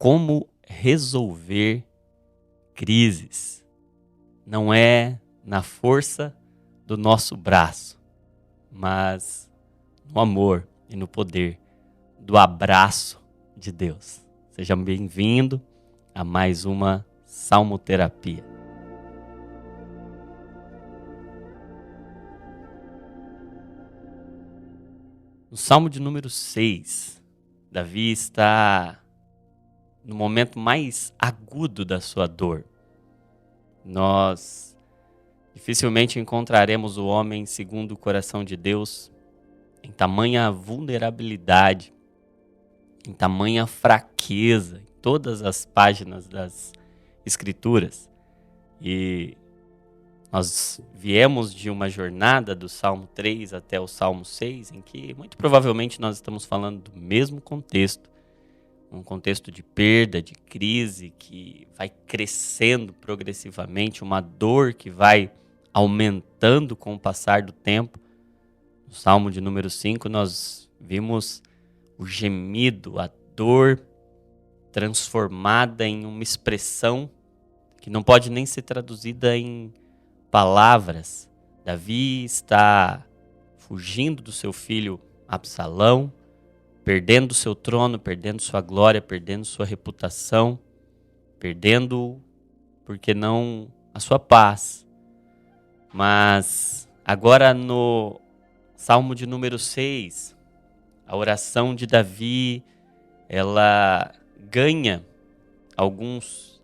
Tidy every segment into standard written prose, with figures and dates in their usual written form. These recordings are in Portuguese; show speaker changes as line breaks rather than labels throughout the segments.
como resolver crises. Não é na força do nosso braço, mas no amor e no poder do abraço de Deus. Seja bem-vindo a mais uma Salmoterapia. No Salmo de número 6, Davi está no momento mais agudo da sua dor. Nós dificilmente encontraremos o homem segundo o coração de Deus em tamanha vulnerabilidade, em tamanha fraqueza, em todas as páginas das Escrituras. E nós viemos de uma jornada do Salmo 3 até o Salmo 6, em que muito provavelmente nós estamos falando do mesmo contexto, um contexto de perda, de crise, que vai crescendo progressivamente, uma dor que vai aumentando com o passar do tempo. No Salmo de número 5, nós vimos o gemido, a dor transformada em uma expressão que não pode nem ser traduzida em palavras. Davi está fugindo do seu filho Absalão, perdendo seu trono, perdendo sua glória, perdendo sua reputação, perdendo, por que não, a sua paz. Mas agora no Salmo de número 6, a oração de Davi, ela ganha alguns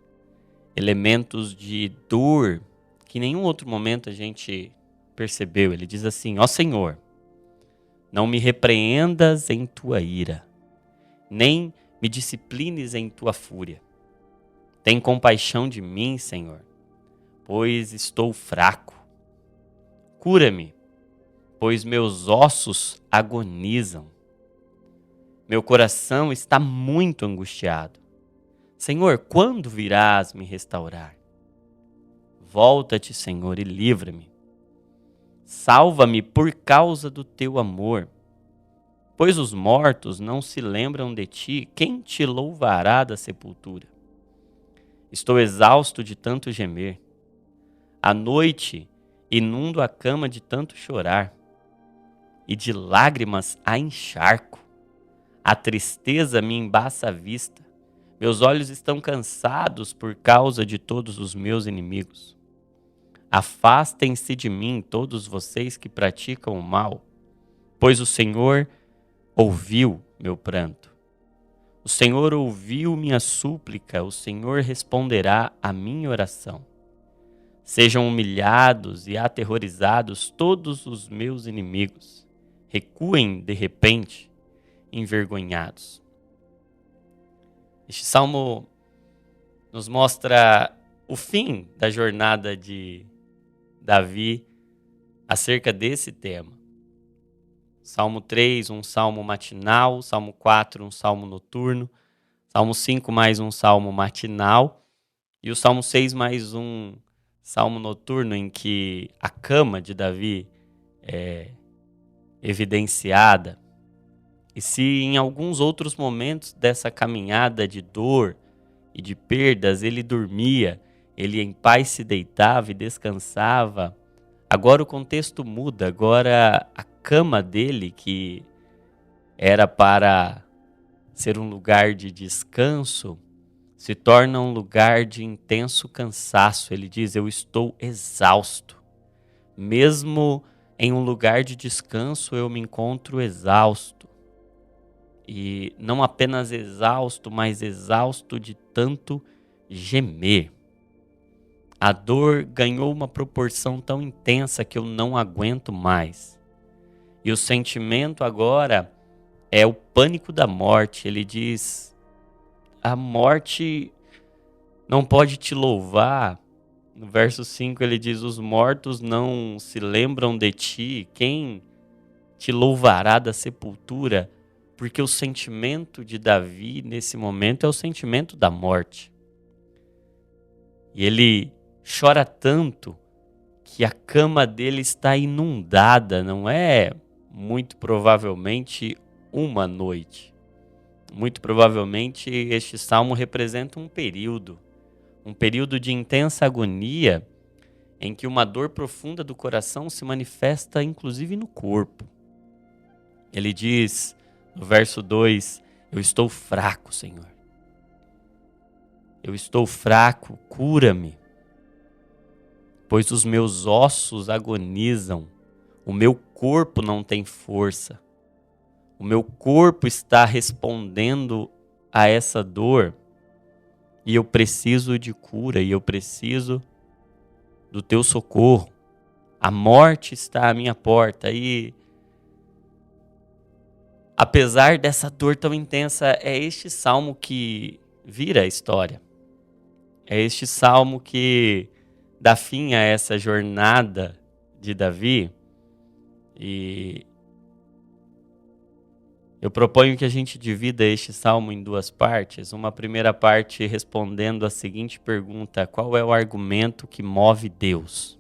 elementos de dor que em nenhum outro momento a gente percebeu. Ele diz assim: ó Senhor, não me repreendas em tua ira, nem me disciplines em tua fúria. Tem compaixão de mim, Senhor, pois estou fraco. Cura-me, pois meus ossos agonizam. Meu coração está muito angustiado. Senhor, quando virás me restaurar? Volta-te, Senhor, e livra-me. Salva-me por causa do teu amor. Pois os mortos não se lembram de ti, quem te louvará da sepultura? Estou exausto de tanto gemer. À noite inundo a cama de tanto chorar, e de lágrimas a encharco. A tristeza me embaça a vista. Meus olhos estão cansados por causa de todos os meus inimigos. Afastem-se de mim todos vocês que praticam o mal, pois o Senhor ouviu meu pranto. O Senhor ouviu minha súplica, o Senhor responderá à minha oração. Sejam humilhados e aterrorizados todos os meus inimigos. Recuem de repente, envergonhados. Este salmo nos mostra o fim da jornada de Davi acerca desse tema. Salmo 3, um salmo matinal. Salmo 4, um salmo noturno. Salmo 5, mais um salmo matinal. E o Salmo 6, mais um salmo noturno, em que a cama de Davi é evidenciada. E se em alguns outros momentos dessa caminhada de dor e de perdas ele dormia, ele em paz se deitava e descansava, agora o contexto muda. Agora a cama dele, que era para ser um lugar de descanso, se torna um lugar de intenso cansaço. Ele diz: eu estou exausto. Mesmo em um lugar de descanso eu me encontro exausto. E não apenas exausto, mas exausto de tanto gemer. A dor ganhou uma proporção tão intensa que eu não aguento mais. E o sentimento agora é o pânico da morte. Ele diz: a morte não pode te louvar. No verso 5 ele diz: os mortos não se lembram de ti, quem te louvará da sepultura? Porque o sentimento de Davi nesse momento é o sentimento da morte. E ele chora tanto que a cama dele está inundada. Não é muito provavelmente uma noite, Muito provavelmente este salmo representa um período de intensa agonia, em que uma dor profunda do coração se manifesta inclusive no corpo. Ele diz no verso 2: eu estou fraco, Senhor. Eu estou fraco, cura-me, pois os meus ossos agonizam, o meu corpo não tem força. O meu corpo está respondendo a essa dor e eu preciso de cura, e eu preciso do teu socorro. A morte está à minha porta e, apesar dessa dor tão intensa, é este salmo que vira a história. É este salmo que dá fim a essa jornada de Davi. E eu proponho que a gente divida este salmo em duas partes. Uma primeira parte respondendo a seguinte pergunta: qual é o argumento que move Deus?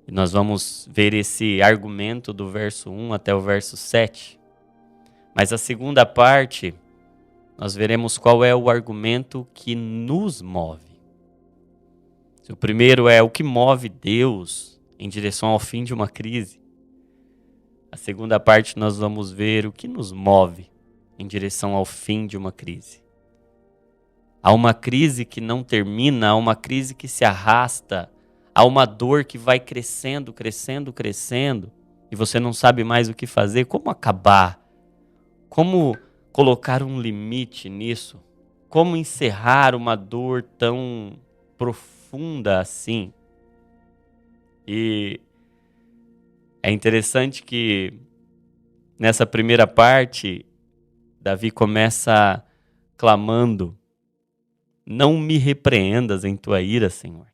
E nós vamos ver esse argumento do verso 1 até o verso 7. Mas a segunda parte, nós veremos qual é o argumento que nos move. O primeiro é o que move Deus em direção ao fim de uma crise. A segunda parte nós vamos ver o que nos move em direção ao fim de uma crise. Há uma crise que não termina, há uma crise que se arrasta, há uma dor que vai crescendo, crescendo, crescendo, e você não sabe mais o que fazer. Como acabar? Como colocar um limite nisso? Como encerrar uma dor tão profunda assim? E é interessante que nessa primeira parte, Davi começa clamando: não me repreendas em tua ira, Senhor.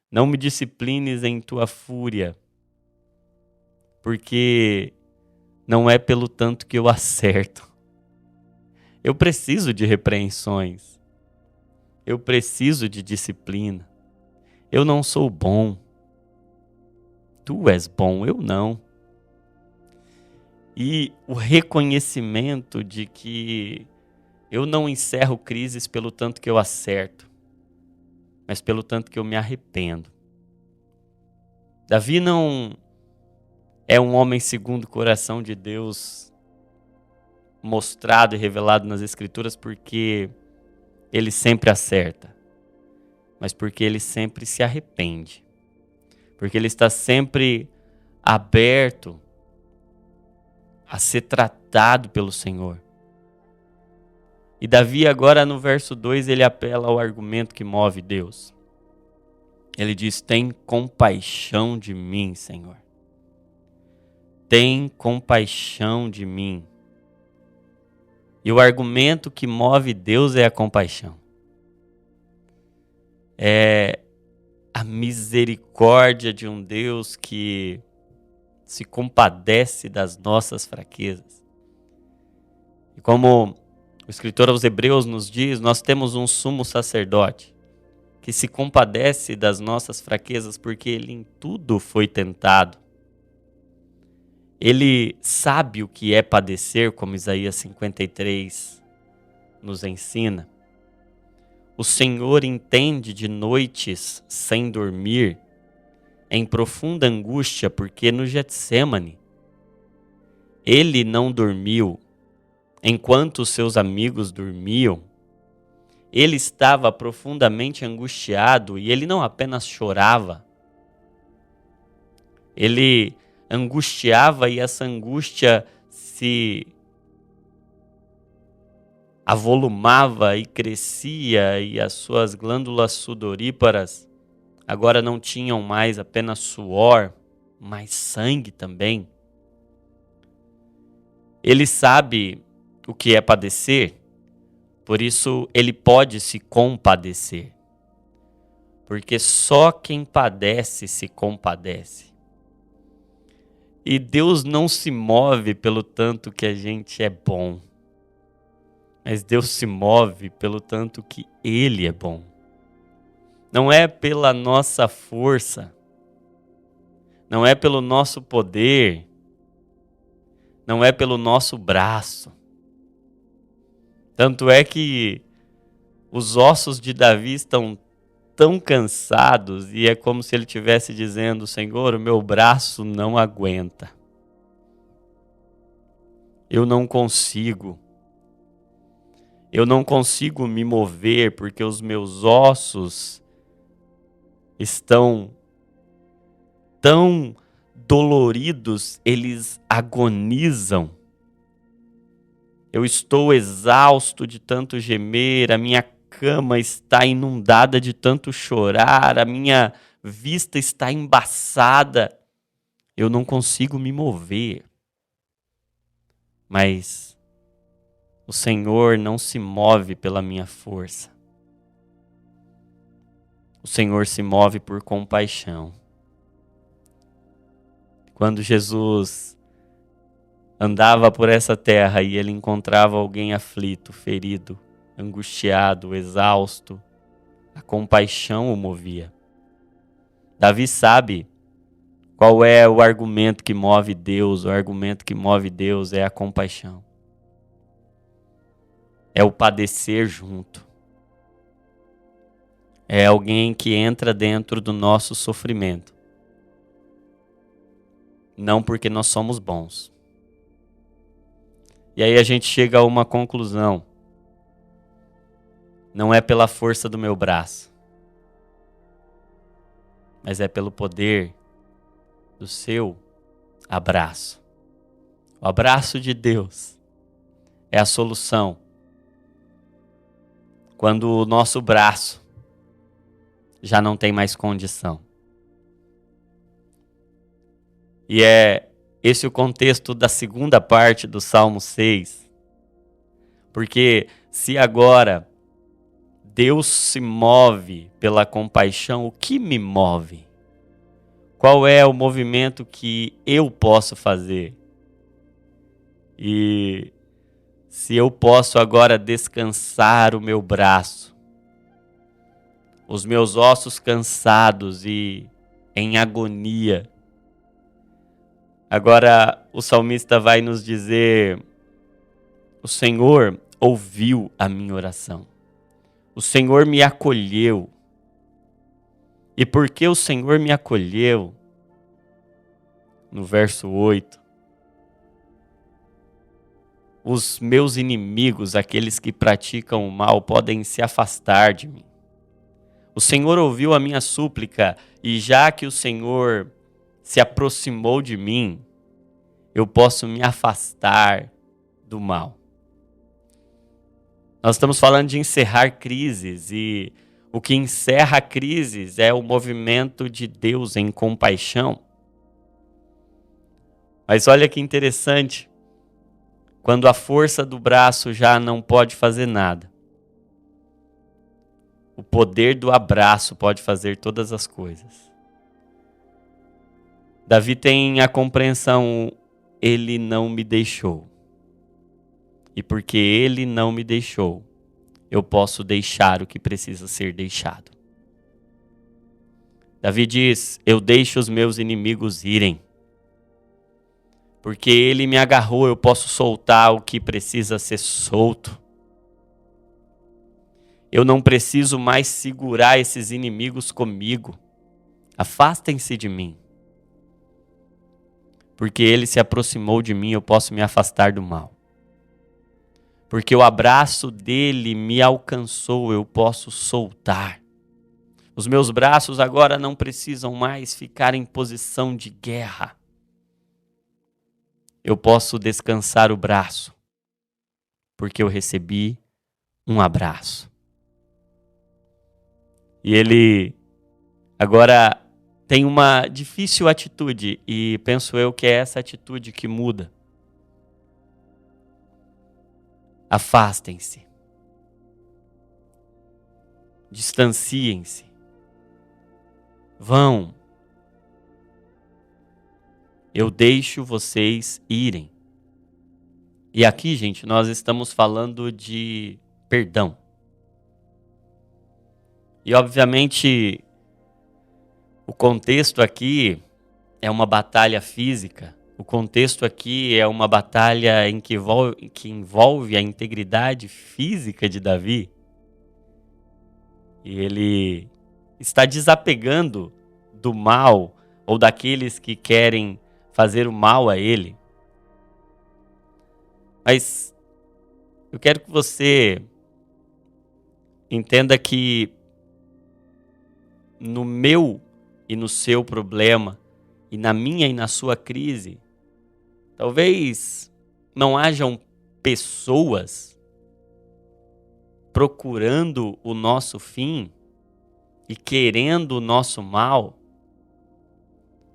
Não me disciplines em tua fúria, porque não é pelo tanto que eu acerto. Eu preciso de repreensões. Eu preciso de disciplina. Eu não sou bom. Tu és bom, eu não. E o reconhecimento de que eu não encerro crises pelo tanto que eu acerto, mas pelo tanto que eu me arrependo. Davi não é um homem segundo o coração de Deus, mostrado e revelado nas Escrituras porque ele sempre acerta, mas porque ele sempre se arrepende. Porque ele está sempre aberto a ser tratado pelo Senhor. E Davi agora no verso 2 ele apela ao argumento que move Deus. Ele diz: tem compaixão de mim, Senhor. Tem compaixão de mim. E o argumento que move Deus é a compaixão. É a misericórdia de um Deus que se compadece das nossas fraquezas. E como o escritor aos Hebreus nos diz, nós temos um sumo sacerdote que se compadece das nossas fraquezas porque ele em tudo foi tentado. Ele sabe o que é padecer, como Isaías 53 nos ensina. O Senhor entende de noites sem dormir, em profunda angústia, porque no Getsêmani ele não dormiu enquanto os seus amigos dormiam. Ele estava profundamente angustiado e ele não apenas chorava, ele angustiava e essa angústia se avolumava e crescia e as suas glândulas sudoríparas agora não tinham mais apenas suor, mas sangue também. Ele sabe o que é padecer, por isso ele pode se compadecer. Porque só quem padece se compadece. E Deus não se move pelo tanto que a gente é bom, mas Deus se move pelo tanto que Ele é bom. Não é pela nossa força, não é pelo nosso poder, não é pelo nosso braço. Tanto é que os ossos de Davi estão tão cansados e é como se ele estivesse dizendo: Senhor, o meu braço não aguenta. Eu não consigo me mover porque os meus ossos estão tão doloridos, eles agonizam. Eu estou exausto de tanto gemer, a minha cama está inundada de tanto chorar, a minha vista está embaçada. Eu não consigo me mover. Mas o Senhor não se move pela minha força. O Senhor se move por compaixão. Quando Jesus andava por essa terra e ele encontrava alguém aflito, ferido, angustiado, exausto, a compaixão o movia. Davi sabe qual é o argumento que move Deus. O argumento que move Deus é a compaixão. É o padecer junto. É alguém que entra dentro do nosso sofrimento. Não porque nós somos bons. E aí a gente chega a uma conclusão. Não é pela força do meu braço, mas é pelo poder do seu abraço. O abraço de Deus é a solução. Quando o nosso braço já não tem mais condição. E é esse o contexto da segunda parte do Salmo 6. Porque se agora Deus se move pela compaixão, o que me move? Qual é o movimento que eu posso fazer? E se eu posso agora descansar o meu braço, os meus ossos cansados e em agonia. Agora o salmista vai nos dizer: o Senhor ouviu a minha oração. O Senhor me acolheu. E porque o Senhor me acolheu, no verso 8, os meus inimigos, aqueles que praticam o mal, podem se afastar de mim. O Senhor ouviu a minha súplica, e já que o Senhor se aproximou de mim, eu posso me afastar do mal. Nós estamos falando de encerrar crises, e o que encerra crises é o movimento de Deus em compaixão. Mas olha que interessante, quando a força do braço já não pode fazer nada, o poder do abraço pode fazer todas as coisas. Davi tem a compreensão: ele não me deixou. E porque ele não me deixou, eu posso deixar o que precisa ser deixado. Davi diz: eu deixo os meus inimigos irem. Porque ele me agarrou, eu posso soltar o que precisa ser solto. Eu não preciso mais segurar esses inimigos comigo. Afastem-se de mim. Porque ele se aproximou de mim, eu posso me afastar do mal. Porque o abraço dele me alcançou, eu posso soltar. Os meus braços agora não precisam mais ficar em posição de guerra. Eu posso descansar o braço, porque eu recebi um abraço. E ele agora tem uma difícil atitude, e penso eu que é essa atitude que muda. Afastem-se. Distanciem-se. Vão. Eu deixo vocês irem. E aqui, gente, nós estamos falando de perdão. E, obviamente, o contexto aqui é uma batalha física O contexto aqui é uma batalha que envolve a integridade física de Davi. E ele está desapegando do mal ou daqueles que querem fazer o mal a ele. Mas eu quero que você entenda que no meu e no seu problema, e na minha e na sua crise, talvez não hajam pessoas procurando o nosso fim e querendo o nosso mal,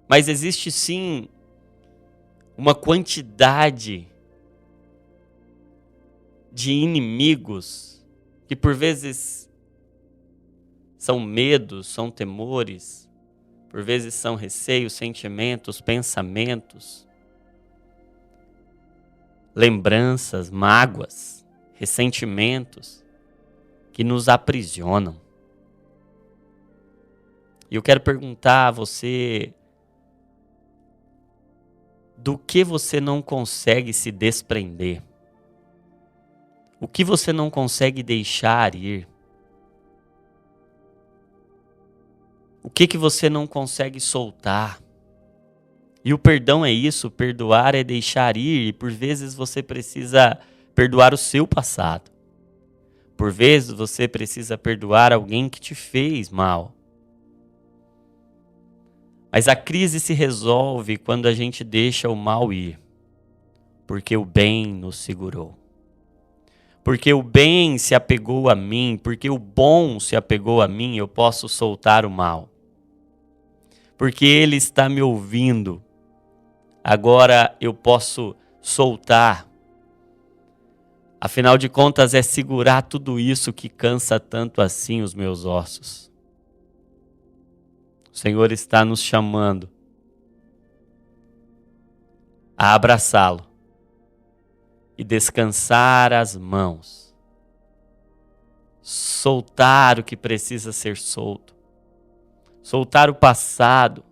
mas existe sim uma quantidade de inimigos que por vezes são medos, são temores, por vezes são receios, sentimentos, pensamentos, lembranças, mágoas, ressentimentos que nos aprisionam. E eu quero perguntar a você, do que você não consegue se desprender? O que você não consegue deixar ir? O que você não consegue soltar? E o perdão é isso, perdoar é deixar ir, e por vezes você precisa perdoar o seu passado. Por vezes você precisa perdoar alguém que te fez mal. Mas a crise se resolve quando a gente deixa o mal ir, porque o bem nos segurou. Porque o bem se apegou a mim, porque o bom se apegou a mim, eu posso soltar o mal. Porque ele está me ouvindo, agora eu posso soltar. Afinal de contas, é segurar tudo isso que cansa tanto assim os meus ossos. O Senhor está nos chamando a abraçá-lo e descansar as mãos. Soltar o que precisa ser solto. Soltar o passado.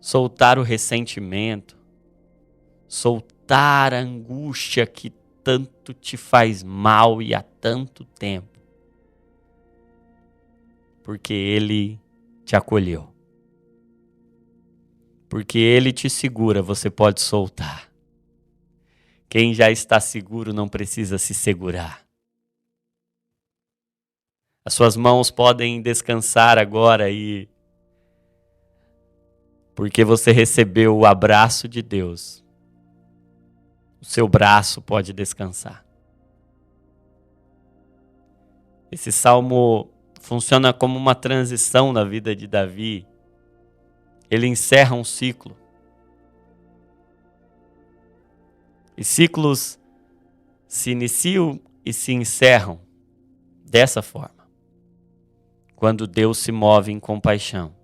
Soltar o ressentimento. Soltar a angústia que tanto te faz mal e há tanto tempo. Porque Ele te acolheu. Porque Ele te segura, você pode soltar. Quem já está seguro não precisa se segurar. As suas mãos podem descansar agora e porque você recebeu o abraço de Deus, o seu braço pode descansar. Esse salmo funciona como uma transição na vida de Davi. Ele encerra um ciclo. E ciclos se iniciam e se encerram dessa forma. Quando Deus se move em compaixão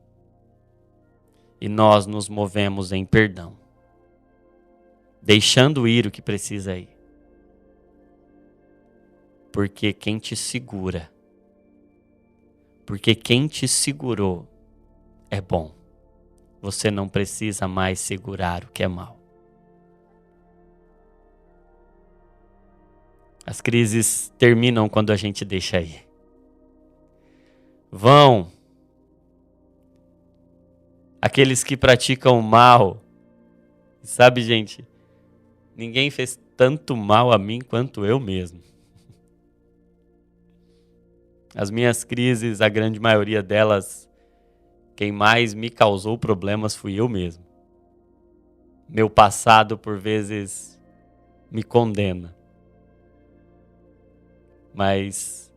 e nós nos movemos em perdão, deixando ir o que precisa ir. Porque quem te segura, porque quem te segurou é bom. Você não precisa mais segurar o que é mal. As crises terminam quando a gente deixa ir. Vão aqueles que praticam o mal. Sabe, gente, ninguém fez tanto mal a mim quanto eu mesmo. As minhas crises, a grande maioria delas, quem mais me causou problemas fui eu mesmo. Meu passado, por vezes, me condena. Mas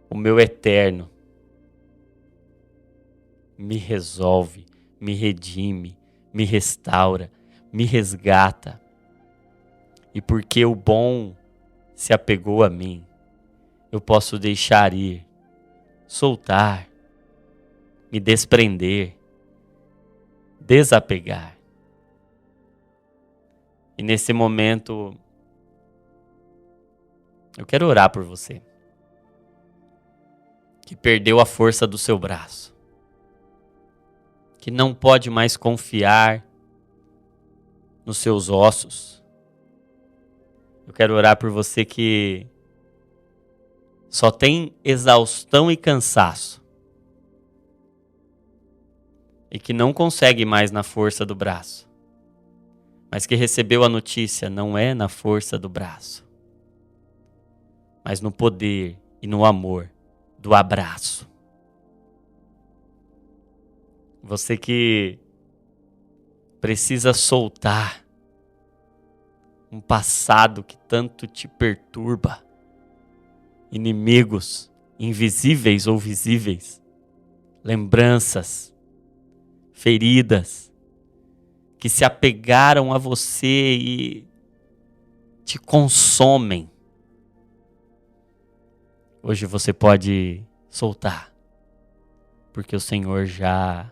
o meu eterno me resolve, me redime, me restaura, me resgata. E porque o bom se apegou a mim, eu posso deixar ir, soltar, me desprender, desapegar. E nesse momento, eu quero orar por você, que perdeu a força do seu braço, que não pode mais confiar nos seus ossos. Eu quero orar por você que só tem exaustão e cansaço e que não consegue mais na força do braço, mas que recebeu a notícia, não é na força do braço, mas no poder e no amor do abraço. Você que precisa soltar um passado que tanto te perturba, inimigos invisíveis ou visíveis, lembranças, feridas que se apegaram a você e te consomem. Hoje você pode soltar, porque o Senhor já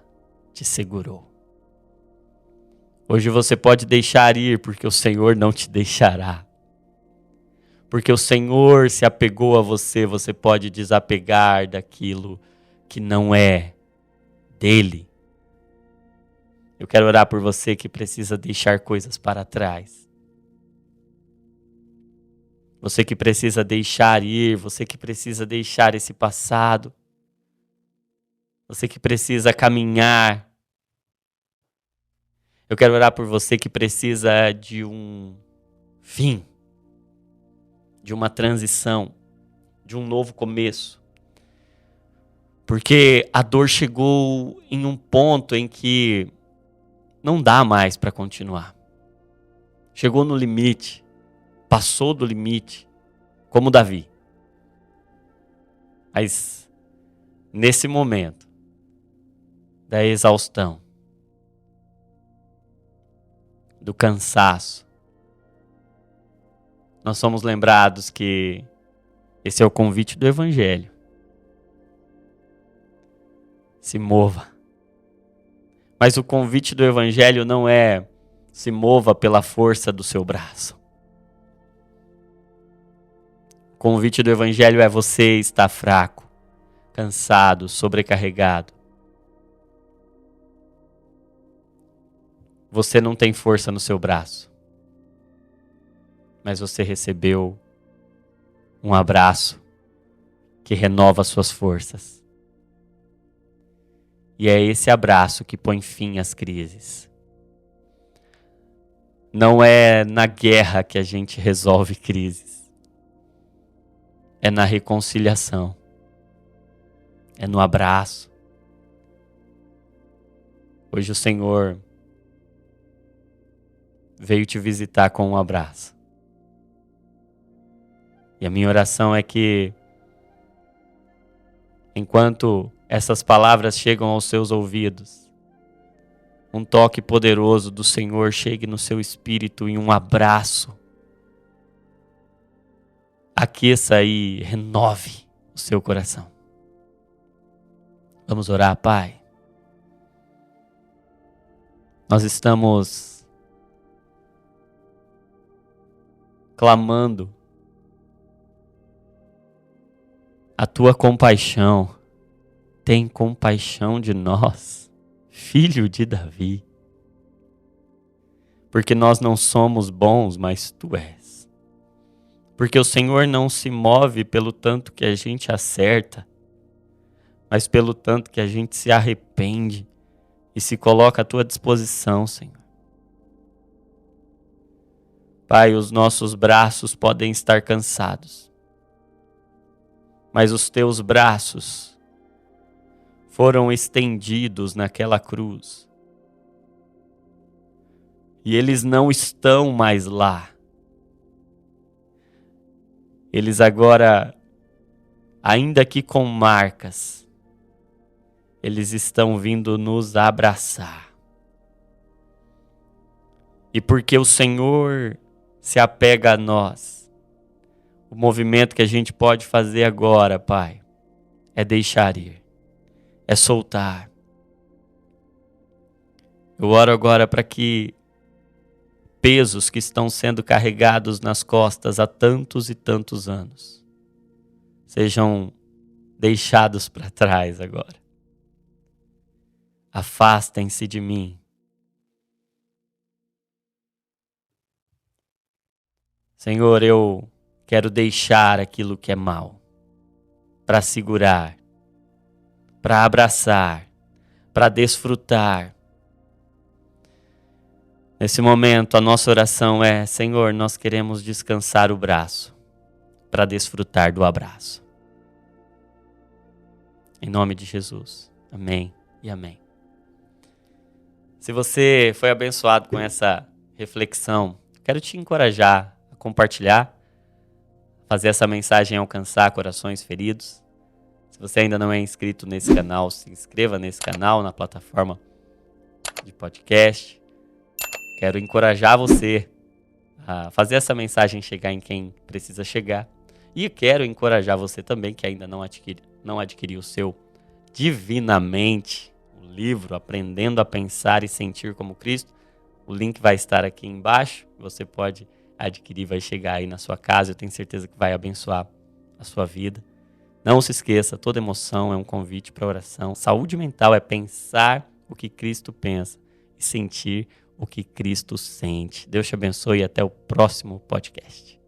te segurou. Hoje você pode deixar ir, porque o Senhor não te deixará. Porque o Senhor se apegou a você, você pode desapegar daquilo que não é dele. Eu quero orar por você que precisa deixar coisas para trás. Você que precisa deixar ir, você que precisa deixar esse passado. Você que precisa caminhar. Eu quero orar por você que precisa de um fim, de uma transição, de um novo começo. Porque a dor chegou em um ponto em que não dá mais para continuar. Chegou no limite, passou do limite, como Davi. Mas nesse momento da exaustão, do cansaço, nós somos lembrados que esse é o convite do Evangelho. Se mova. Mas o convite do Evangelho não é se mova pela força do seu braço. O convite do Evangelho é você estar fraco, cansado, sobrecarregado. Você não tem força no seu braço, mas você recebeu um abraço que renova suas forças. E é esse abraço que põe fim às crises. Não é na guerra que a gente resolve crises. É na reconciliação. É no abraço. Hoje o Senhor veio te visitar com um abraço. E a minha oração é que, enquanto essas palavras chegam aos seus ouvidos, um toque poderoso do Senhor chegue no seu espírito em um abraço. Aqueça e renove o seu coração. Vamos orar, Pai. Nós estamos clamando a tua compaixão. Tem compaixão de nós, filho de Davi. Porque nós não somos bons, mas tu és. Porque o Senhor não se move pelo tanto que a gente acerta, mas pelo tanto que a gente se arrepende e se coloca à tua disposição, Senhor. Pai, os nossos braços podem estar cansados, mas os teus braços foram estendidos naquela cruz. E eles não estão mais lá. Eles agora, ainda que com marcas, eles estão vindo nos abraçar. E porque o Senhor se apega a nós, o movimento que a gente pode fazer agora, Pai, é deixar ir. É soltar. Eu oro agora para que pesos que estão sendo carregados nas costas há tantos e tantos anos sejam deixados para trás agora. Afastem-se de mim. Senhor, eu quero deixar aquilo que é mal para segurar, para abraçar, para desfrutar. Nesse momento, a nossa oração é: Senhor, nós queremos descansar o braço para desfrutar do abraço. Em nome de Jesus. Amém e amém. Se você foi abençoado com essa reflexão, quero te encorajar a compartilhar, fazer essa mensagem alcançar corações feridos. Se você ainda não é inscrito nesse canal, se inscreva nesse canal, na plataforma de podcast. Quero encorajar você a fazer essa mensagem chegar em quem precisa chegar. E quero encorajar você também que ainda não adquiriu o seu Divinamente, o livro Aprendendo a Pensar e Sentir como Cristo. O link vai estar aqui embaixo. Você pode adquirir, vai chegar aí na sua casa. Eu tenho certeza que vai abençoar a sua vida. Não se esqueça, toda emoção é um convite para oração. Saúde mental é pensar o que Cristo pensa e sentir o que Cristo sente. Deus te abençoe e até o próximo podcast.